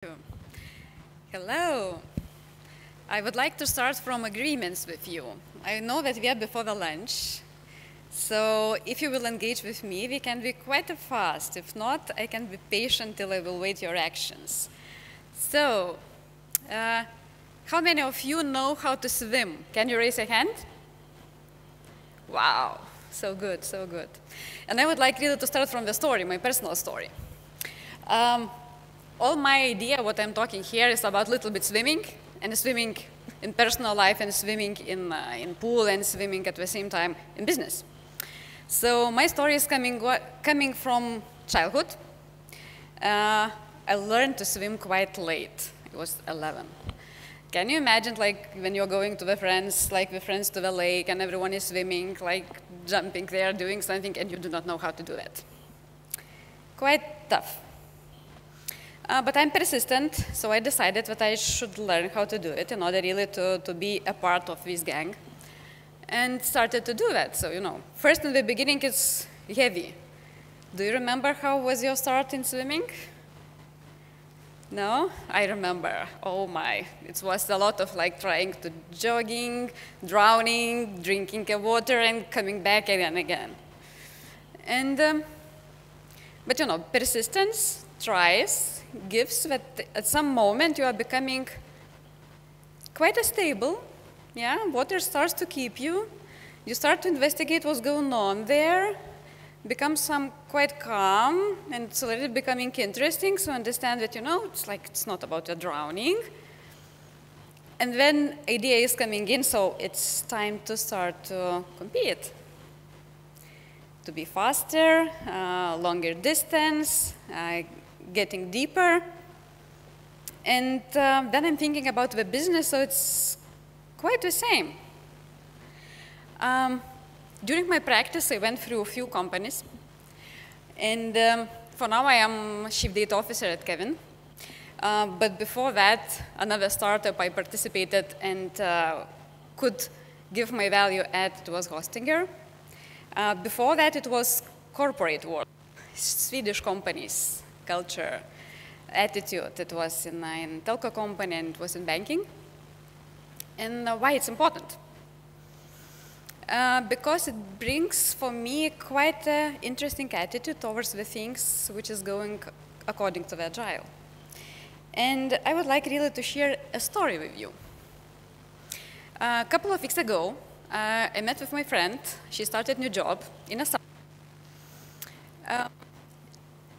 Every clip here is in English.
you. Hello. I would like to start from agreements with you. I know that we are before the lunch, so if you will engage with me, we can be quite fast. If not, I can be patient till I will wait your actions. So, how many of you know how to swim? Can you raise a hand? Wow, so good, so good. And I would like really to start from the story, my personal story. All my idea, what I'm talking here, is about a little bit swimming, and swimming in personal life, and swimming in pool, and swimming at the same time in business. So my story is coming from childhood. I learned to swim quite late. It was 11. Can you imagine, like, when you're going to the friends, like with friends to the lake, and everyone is swimming, like jumping there, doing something, and you do not know how to do that? Quite tough. But I'm persistent, so I decided that I should learn how to do it in order really to be a part of this gang. And started to do that. So, you know, first in the beginning it's heavy. Do you remember how was your start in swimming? No? I remember. Oh my. It was a lot of like trying to jogging, drowning, drinking water, and coming back again and again. And, but you know, persistence, tries, gives that at some moment you are becoming quite stable. Yeah, water starts to keep you. You start to investigate what's going on there, become quite calm, and it's already becoming interesting. So understand that, you know, it's not about your drowning. And then idea is coming in, so it's time to start to compete, to be faster, longer distance, getting deeper. And then I'm thinking about the business, so it's quite the same. During my practice, I went through a few companies. And for now, I am Chief Data Officer at Kevin. But before that, another startup I participated and could give my value add, it was Hostinger. Before that, it was corporate world, Swedish companies, culture, attitude. It was in telco company and it was in banking. And why it's important? Because it brings for me quite an interesting attitude towards the things which is going according to the Agile. And I would like really to share a story with you. A couple of weeks ago, I met with my friend. She started a new job in a startup.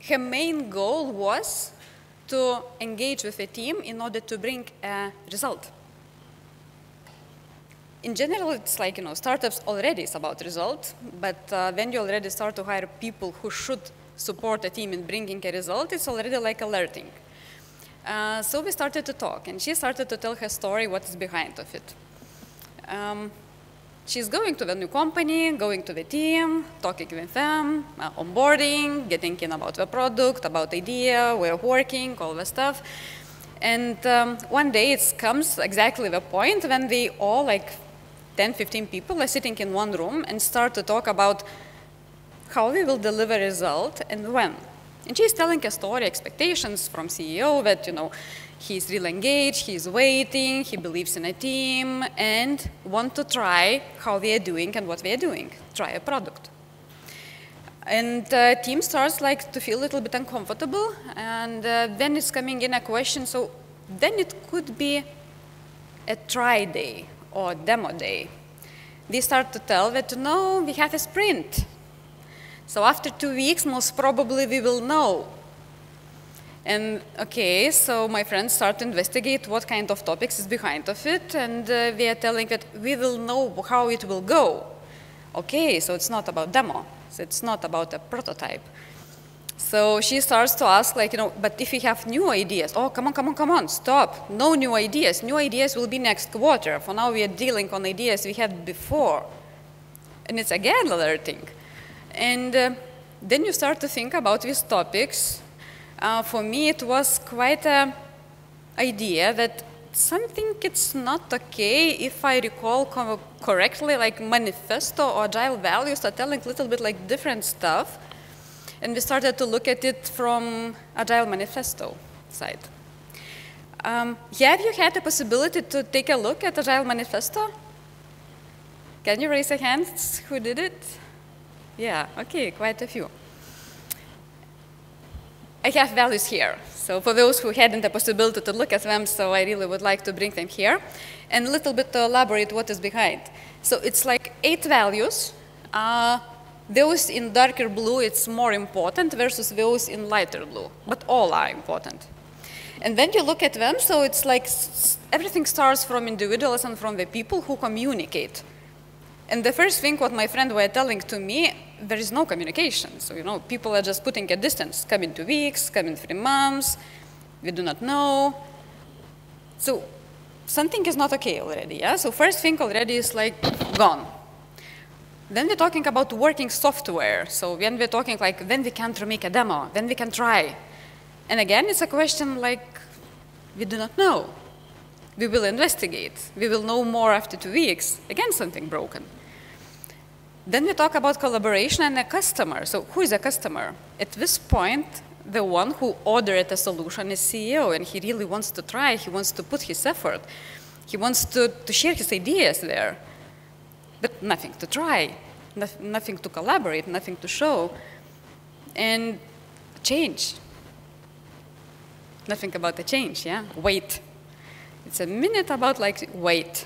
Her main goal was to engage with a team in order to bring a result. In general, it's like, you know, startups already is about result, but when you already start to hire people who should support a team in bringing a result, it's already like alerting. So we started to talk, and she started to tell her story, what is behind of it. She's going to the new company, going to the team, talking with them, onboarding, getting in about the product, about idea, way of working, all the stuff. And one day it comes exactly the point when they all, like 10, 15 people, are sitting in one room and start to talk about how we will deliver a result and when. And she's telling a story, expectations from CEO that, you know, he's really engaged, he's waiting, he believes in a team, and want to try how we are doing and what we are doing, try a product. And the team starts like to feel a little bit uncomfortable, and then it's coming in a question, so then it could be a try day or demo day. They start to tell that, no, we have a sprint. So after 2 weeks, most probably we will know. And okay, so my friends start to investigate what kind of topics is behind of it, and we are telling that we will know how it will go. Okay, so it's not about demo, so it's not about a prototype. So she starts to ask, like, you know, but if we have new ideas, oh, come on, stop, no new ideas will be next quarter. For now we are dealing on ideas we had before. And it's again alerting. And then you start to think about these topics. For me, it was quite an idea that something it's not okay, if I recall correctly, like manifesto or Agile values are telling a little bit like different stuff. And we started to look at it from Agile manifesto side. Have you had the possibility to take a look at Agile Manifesto? Can you raise your hands who did it? Yeah, okay, quite a few. I have values here. So for those who hadn't the possibility to look at them, so I really would like to bring them here and a little bit to elaborate what is behind. So it's like 8 values. Those in darker blue, it's more important versus those in lighter blue, but all are important. And when you look at them, so it's like everything starts from individuals and from the people who communicate. And the first thing what my friend were telling to me, there is no communication. So, you know, people are just putting a distance, come in 2 weeks, come in 3 months, we do not know. So something is not okay already, yeah? So first thing already is like gone. Then we're talking about working software. So when we're talking like, then we can't make a demo, then we can try. And again, it's a question like, we do not know. We will investigate. We will know more after 2 weeks. Again, something broken. Then we talk about collaboration and a customer. So who is a customer? At this point, the one who ordered a solution is CEO, and he really wants to try. He wants to put his effort. He wants to share his ideas there. But nothing to try, nothing to collaborate, nothing to show. And change. Nothing about the change, yeah? Wait. It's a minute about like wait.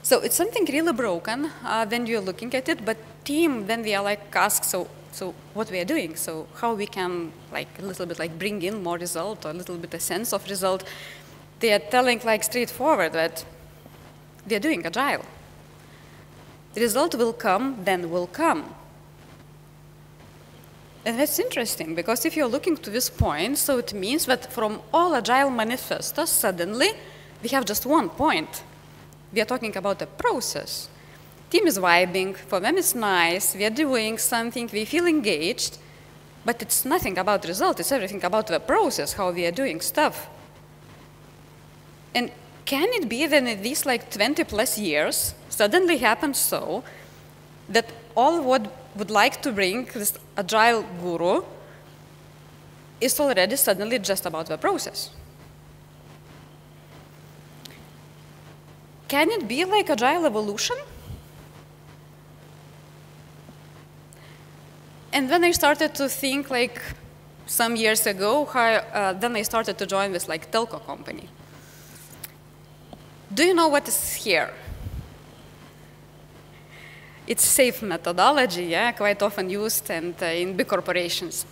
So it's something really broken when you're looking at it, but team, then we are like asked, so what we are doing, so how we can like a little bit like bring in more result or a little bit a sense of result. They are telling like straightforward that we are doing Agile. The result will come, then will come. And that's interesting, because if you're looking to this point, so it means that from all Agile manifestos, suddenly we have just one point. We are talking about a process. Team is vibing, for them it's nice, we are doing something, we feel engaged, but it's nothing about result, it's everything about the process, how we are doing stuff. And can it be that in these like 20 plus years, suddenly happens so that all what would like to bring this Agile guru is already suddenly just about the process? Can it be like Agile evolution? And then I started to think like some years ago, then I started to join this like telco company. Do you know what is here? It's SAFe methodology, yeah, quite often used and in big corporations.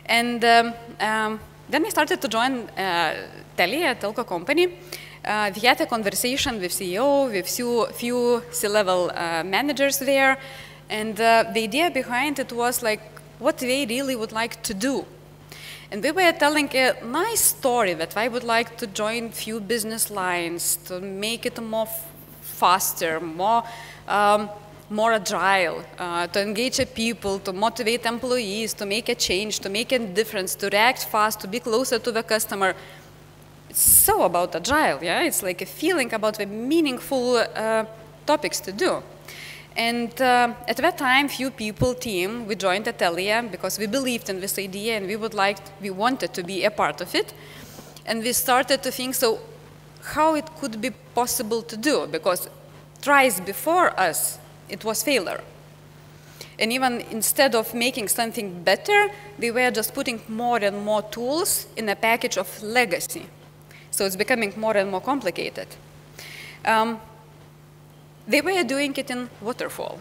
And then I started to join Telia, a telco company. We had a conversation with CEO, with few C-level managers there, and the idea behind it was like what they really would like to do. And we were telling a nice story that I would like to join few business lines to make it more faster, more agile, to engage people, to motivate employees, to make a change, to make a difference, to react fast, to be closer to the customer. It's so about Agile, yeah? It's like a feeling about the meaningful topics to do. And at that time, few people, team, we joined Telia because we believed in this idea and we wanted to be a part of it. And we started to think, so how it could be possible to do? Because tries before us, it was failure. And even instead of making something better, they were just putting more and more tools in a package of legacy. So it's becoming more and more complicated. They were doing it in waterfall.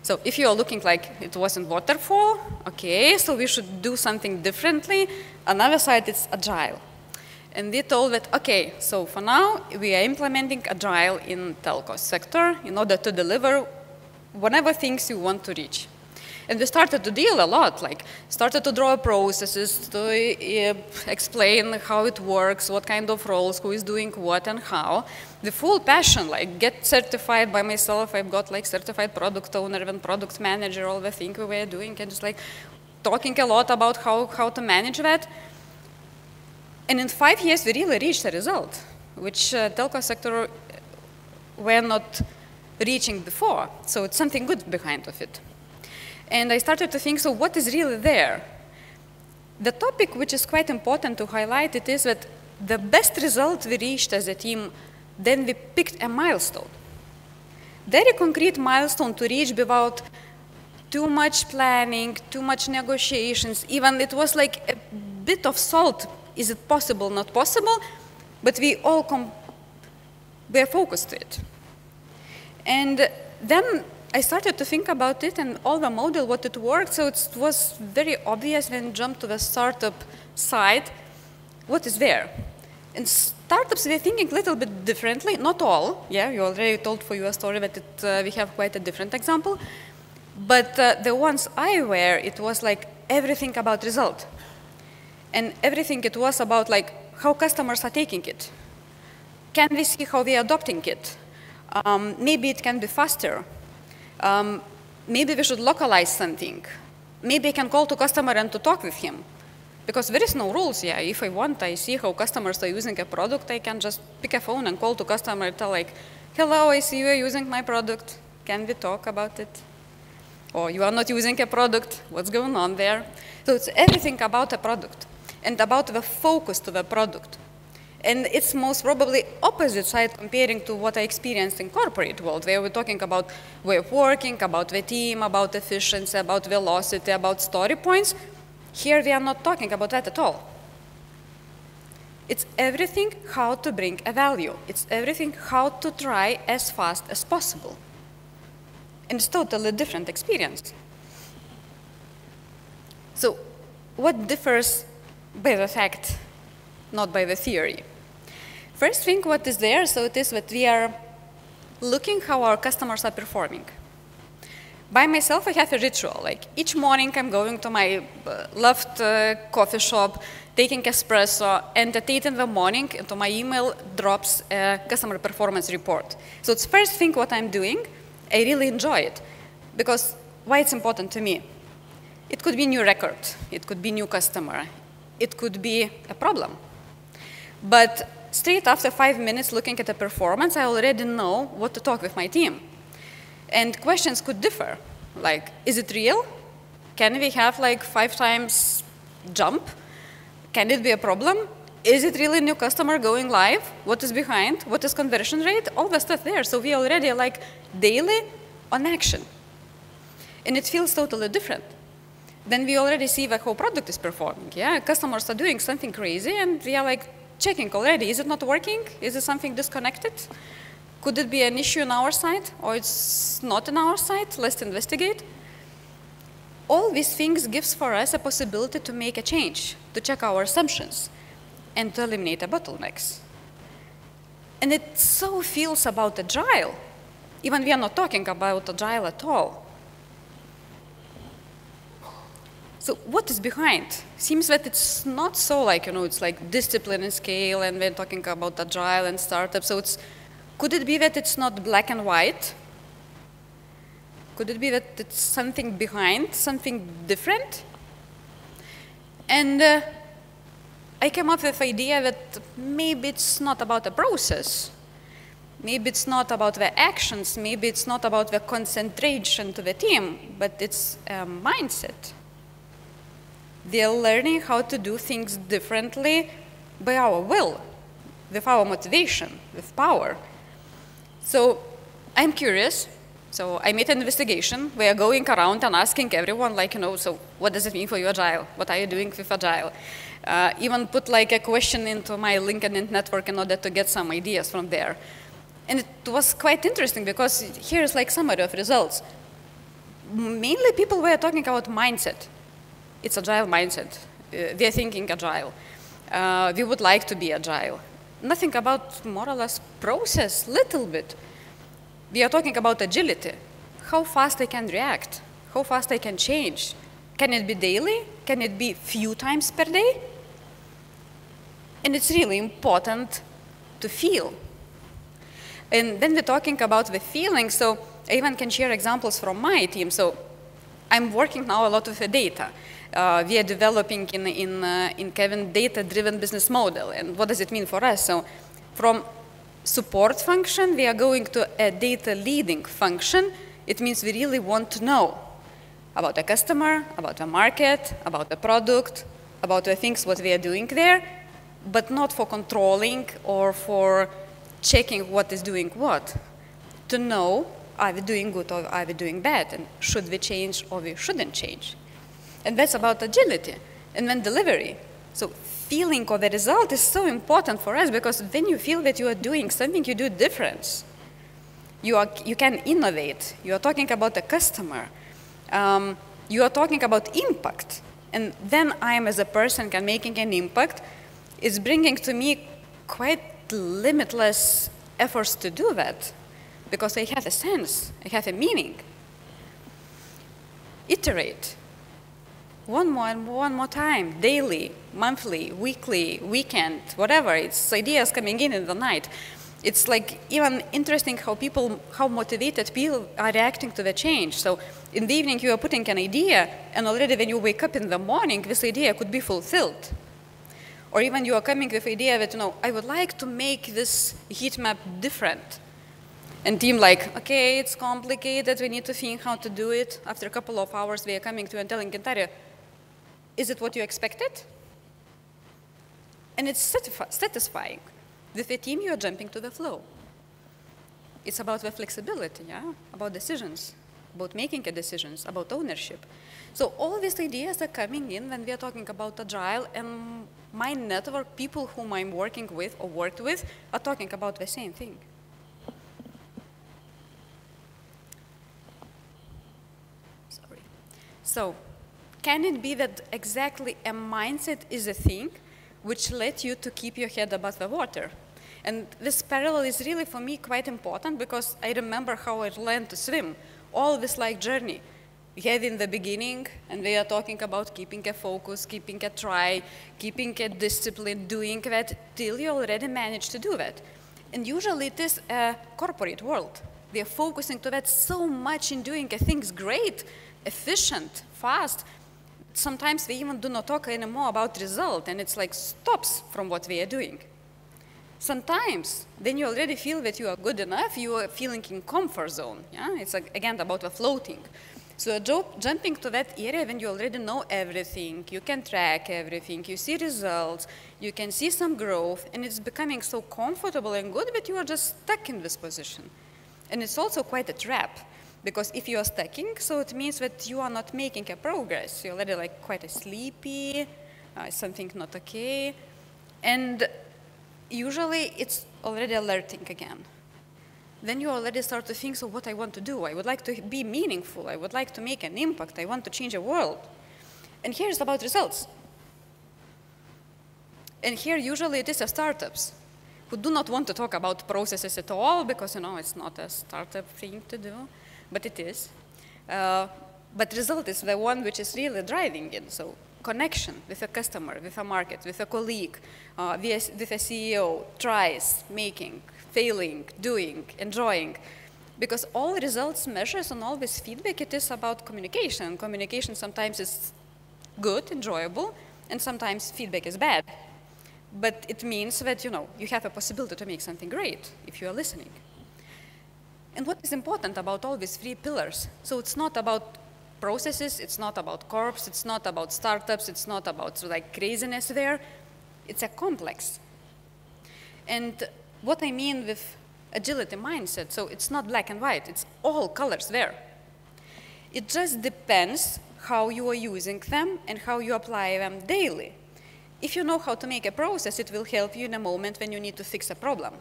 So if you are looking like it wasn't waterfall, okay, so we should do something differently. Another side, it's Agile. And we told that, okay, so for now, we are implementing Agile in telco sector in order to deliver whatever things you want to reach. And we started to deal a lot, like started to draw processes, to explain how it works, what kind of roles, who is doing what and how. The full passion, like get certified by myself. I've got like certified product owner and product manager, all the things we were doing, and just like talking a lot about how to manage that. And in 5 years, we really reached a result, which telco sector were not reaching before. So it's something good behind of it. And I started to think, so what is really there? The topic which is quite important to highlight it is that the best result we reached as a team, then we picked a milestone. Very concrete milestone to reach without too much planning, too much negotiations. Even it was like a bit of salt. Is it possible, not possible? But we all were focused to it. And then I started to think about it and all the model, what it worked. So it was very obvious when I jumped to the startup side, what is there. And startups were thinking a little bit differently, not all. Yeah, you already told for your story that we have quite a different example. But the ones I were, it was like everything about result. And everything it was about like how customers are taking it. Can we see how they are adopting it? Maybe it can be faster. Maybe we should localize something. Maybe I can call to customer and to talk with him. Because there is no rules, yeah. If I want, I see how customers are using a product, I can just pick a phone and call to customer and tell like, hello, I see you are using my product. Can we talk about it? Or you are not using a product, what's going on there? So it's everything about a product and about the focus to the product. And it's most probably opposite side comparing to what I experienced in corporate world, where we're talking about way of working, about the team, about efficiency, about velocity, about story points. Here we are not talking about that at all. It's everything how to bring a value. It's everything how to try as fast as possible. And it's totally different experience. So what differs by the fact, not by the theory? First thing what is there, so it is that we are looking how our customers are performing. By myself, I have a ritual. Like each morning, I'm going to my loved coffee shop, taking espresso, and at 8 in the morning, into my email drops a customer performance report. So it's first thing what I'm doing. I really enjoy it. Because why it's important to me? It could be new record. It could be new customer. It could be a problem. But straight after 5 minutes looking at the performance, I already know what to talk with my team. And questions could differ, like, is it real? Can we have like 5 times jump? Can it be a problem? Is it really a new customer going live? What is behind? What is conversion rate? All the stuff there. So we already like daily on action. And it feels totally different. Then we already see the whole product is performing. Yeah, customers are doing something crazy and we are like checking already. Is it not working? Is it something disconnected? Could it be an issue on our side, or it's not on our side? Let's investigate. All these things gives for us a possibility to make a change, to check our assumptions, and to eliminate the bottlenecks. And it so feels about Agile. Even we are not talking about Agile at all. So what is behind? Seems that it's not so like, it's like discipline and scale, and we're talking about Agile and startup. So could it be that it's not black and white? Could it be that it's something behind, something different? And I came up with the idea that maybe it's not about the process. Maybe it's not about the actions. Maybe it's not about the concentration to the team, but it's a mindset. They're learning how to do things differently by our will, with our motivation, with power. So I'm curious. So I made an investigation. We are going around and asking everyone, like, so what does it mean for you, Agile? What are you doing with Agile? Even put like a question into my LinkedIn network in order to get some ideas from there. And it was quite interesting because here's like summary of results. Mainly people were talking about mindset. It's Agile mindset. They're thinking Agile. We would like to be Agile. Nothing about more or less process, little bit. We are talking about agility. How fast I can react, how fast I can change. Can it be daily? Can it be few times per day? And it's really important to feel. And then we're talking about the feeling, so I even can share examples from my team. So I'm working now a lot with the data. We are developing in Kevin data-driven business model. And what does it mean for us? So from support function, we are going to a data leading function. It means we really want to know about the customer, about the market, about the product, about the things what we are doing there. but not for controlling or for checking what is doing what. To know, are we doing good or are we doing bad, and should we change or we shouldn't change. And that's about agility. And then delivery. So feeling of the result is so important for us, because when you feel that you are doing something, you do difference. You can innovate. You are talking about the customer. You are talking about impact. And then I am, as a person, making an impact. It's bringing to me quite limitless efforts to do that, because I have a sense, I have a meaning. Iterate. One more time, daily, monthly, weekly, weekend, whatever. It's ideas coming in the night. It's like even interesting how motivated people are reacting to the change. So in the evening you are putting an idea, and already when you wake up in the morning, this idea could be fulfilled. Or even you are coming with the idea that, I would like to make this heat map different. And team like, okay, it's complicated, we need to think how to do it. After a couple of hours, we are coming to you and telling Gintarė, is it what you expected? And it's satisfying. With the team, you are jumping to the flow. It's about the flexibility, about decisions, about making decisions, about ownership. So all these ideas are coming in when we are talking about Agile, and my network, people whom I'm working with or worked with, are talking about the same thing. Sorry. So, can it be that exactly a mindset is a thing which led you to keep your head above the water? And this parallel is really, for me, quite important, because I remember how I learned to swim. All this journey. We had in the beginning, and we are talking about keeping a focus, keeping a try, keeping a discipline, doing that, till you already manage to do that. And usually it is a corporate world. We are focusing to that so much in doing things great, efficient, fast. Sometimes we even do not talk anymore about result, and it's like stops from what we are doing. Sometimes, then you already feel that you are good enough, you are feeling in comfort zone. It's again about the floating. So jumping to that area when you already know everything, you can track everything, you see results, you can see some growth, and it's becoming so comfortable and good that you are just stuck in this position. And it's also quite a trap, because if you are stucking, so it means that you are not making a progress. You're already quite sleepy, something not okay, and usually it's already alerting again. Then you already start to think, so what I want to do? I would like to be meaningful. I would like to make an impact. I want to change the world. And here's about results. And here usually it is startups who do not want to talk about processes at all, because it's not a startup thing to do, but it is. But result is the one which is really driving it. So connection with a customer, with a market, with a colleague, with a CEO, tries, making, failing, doing, enjoying. Because all results measures and all this feedback, it is about communication. Communication sometimes is good, enjoyable, and sometimes feedback is bad. But it means that, you have a possibility to make something great if you are listening. And what is important about all these three pillars? So it's not about processes, it's not about corps, it's not about startups, it's not about craziness there. It's a complex. And what I mean with agility mindset, so it's not black and white, it's all colors there. It just depends how you are using them and how you apply them daily. If you know how to make a process, it will help you in a moment when you need to fix a problem.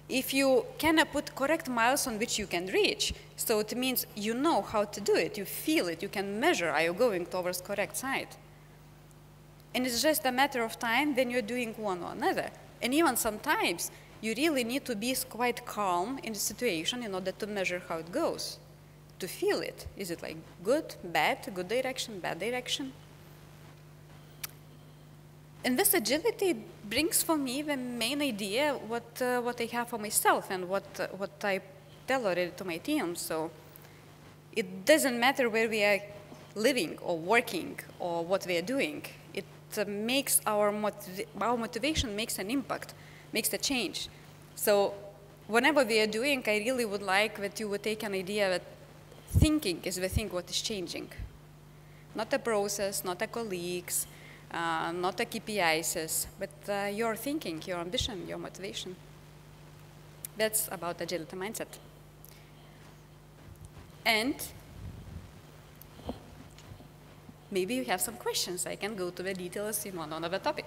If you cannot put correct miles on which you can reach, so it means you know how to do it, you feel it, you can measure, are you going towards correct side? And it's just a matter of time when you're doing one or another. And even sometimes, you really need to be quite calm in the situation in order to measure how it goes, to feel it. Is it good, bad, good direction, bad direction? And this agility brings for me the main idea what I have for myself and what I tell already to my team. So it doesn't matter where we are living or working or what we are doing. It makes our motivation makes an impact, makes a change. So whenever we are doing, I really would like that you would take an idea that thinking is the thing what is changing. Not a process, not a colleagues, not the KPIs, but your thinking, your ambition, your motivation. That's about agility mindset. And maybe you have some questions. I can go to the details in one another topic.